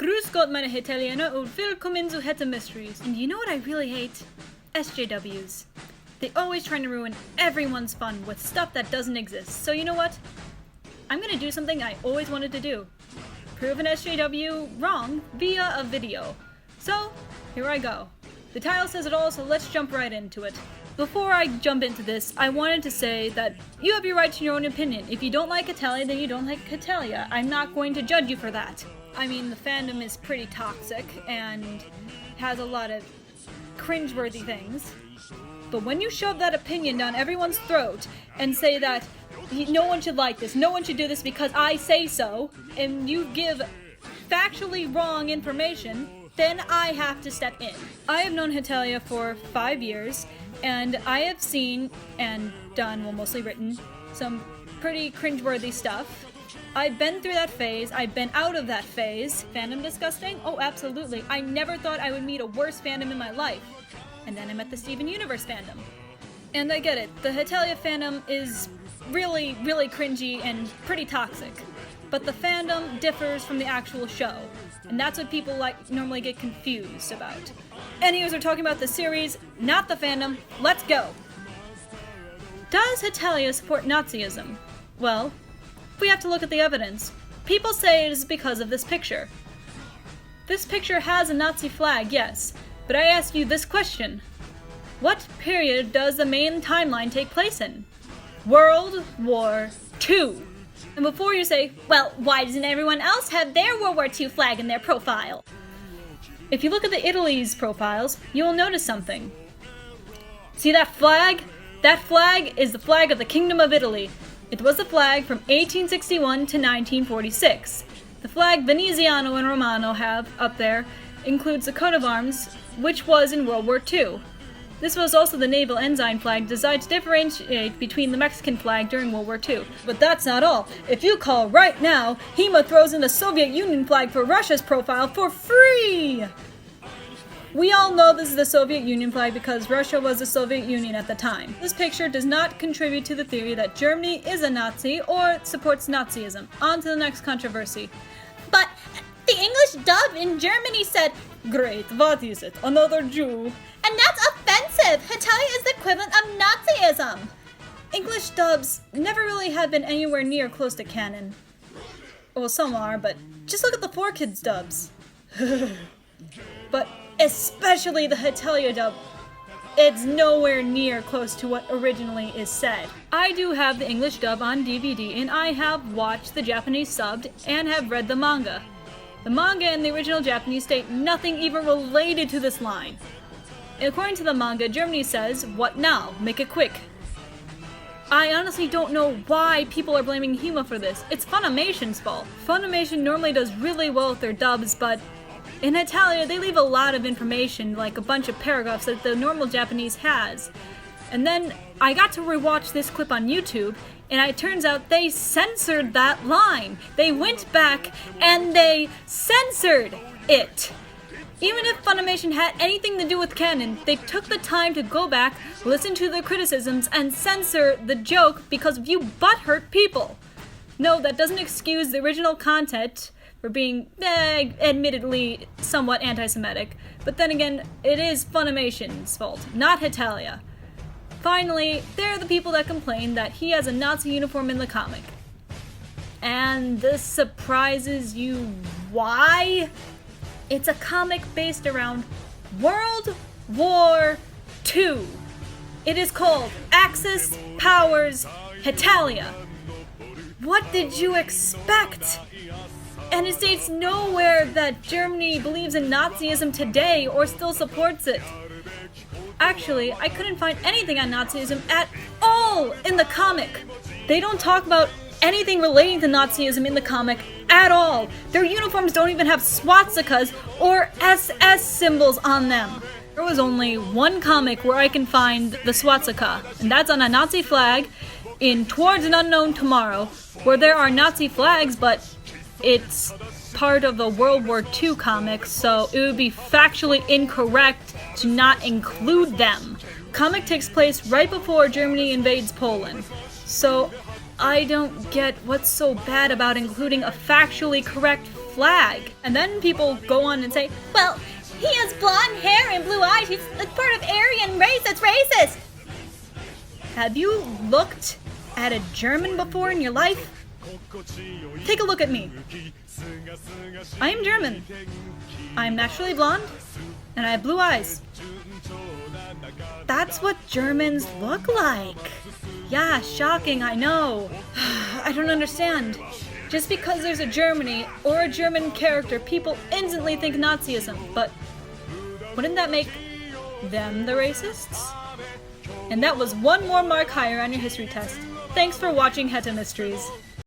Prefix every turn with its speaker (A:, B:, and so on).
A: Grüß Gott, meine Italiener, und willkommen zu Hetamysteries. And you know what I really hate? SJWs. They always trying to ruin everyone's fun with stuff that doesn't exist. So you know what? I'm gonna do something I always wanted to do. Prove an SJW wrong via a video. So, here I go. The title says it all, so let's jump right into it. Before I jump into this, I wanted to say that you have your right to your own opinion. If you don't like HETALIA, then you don't like HETALIA. I'm not going to judge you for that. I mean, the fandom is pretty toxic and has a lot of cringeworthy things. But when you shove that opinion down everyone's throat and say that no one should like this, no one should do this because I say so, and you give factually wrong information, then I have to step in. I have known HETALIA for 5 years, and I have seen and done, well, mostly written, some pretty cringeworthy stuff. I've been through that phase, I've been out of that phase. Fandom disgusting? Oh, absolutely. I never thought I would meet a worse fandom in my life. And then I met the Steven Universe fandom. And I get it, the HETALIA fandom is really, really cringy and pretty toxic. But the fandom differs from the actual show. And that's what people normally get confused about. Anyways, we're talking about the series, not the fandom. Let's go! Does HETALIA support Nazism? Well, we have to look at the evidence. People say it is because of this picture. This picture has a Nazi flag, yes, but I ask you this question. What period does the main timeline take place in? World War II. And before you say, well, why doesn't everyone else have their World War II flag in their profile? If you look at the Italy's profiles, you will notice something. See that flag? That flag is the flag of the Kingdom of Italy. It was the flag from 1861 to 1946. The flag Veneziano and Romano have up there includes the coat of arms, which was in World War II. This was also the naval ensign flag designed to differentiate between the Mexican flag during World War II. But that's not all. If you call right now, HEMA throws in the Soviet Union flag for Russia's profile for free! We all know this is the Soviet Union flag because Russia was the Soviet Union at the time. This picture does not contribute to the theory that Germany is a Nazi or supports Nazism. On to the next controversy. But the English dub in Germany said, "Great, what is it? Another Jew?" And that's offensive! HETALIA is the equivalent of Nazism! English dubs never really have been anywhere near close to canon. Well, some are, but just look at the 4Kids dubs. But especially the HETALIA dub, it's nowhere near close to what originally is said. I do have the English dub on DVD, and I have watched the Japanese subbed and have read the manga. The manga in the original Japanese state nothing even related to this line. According to the manga, Germany says, "What now? Make it quick." I honestly don't know why people are blaming HEMA for this. It's Funimation's fault. Funimation normally does really well with their dubs, but in HETALIA they leave a lot of information, like a bunch of paragraphs that the normal Japanese has. And then I got to rewatch this clip on YouTube, and it turns out they censored that line. They went back and they censored it. Even if Funimation had anything to do with canon, they took the time to go back, listen to the criticisms, and censor the joke because of you butthurt people. No, that doesn't excuse the original content for being, admittedly, somewhat anti-Semitic. But then again, it is Funimation's fault, not HETALIA. Finally, there are the people that complain that he has a Nazi uniform in the comic. And this surprises you why? It's a comic based around World War II. It is called Axis Powers HETALIA. What did you expect? And it states nowhere that Germany believes in Nazism today or still supports it. Actually, I couldn't find anything on Nazism at all in the comic. They don't talk about anything relating to Nazism in the comic at all. Their uniforms don't even have swastikas or SS symbols on them. There was only one comic where I can find the swastika, and that's on a Nazi flag in Towards an Unknown Tomorrow, where there are Nazi flags, but it's part of the World War II comic, so it would be factually incorrect to not include them. Comic takes place right before Germany invades Poland, so I don't get what's so bad about including a factually correct flag. And then people go on and say, well, he has blonde hair and blue eyes. He's like part of Aryan race. That's racist. Have you looked at a German before in your life? Take a look at me. I am German. I am naturally blonde, and I have blue eyes. That's what Germans look like. Yeah, shocking, I know. I don't understand. Just because there's a Germany or a German character, people instantly think Nazism, but wouldn't that make them the racists? And that was one more mark higher on your history test. Thanks for watching Hetamysteries.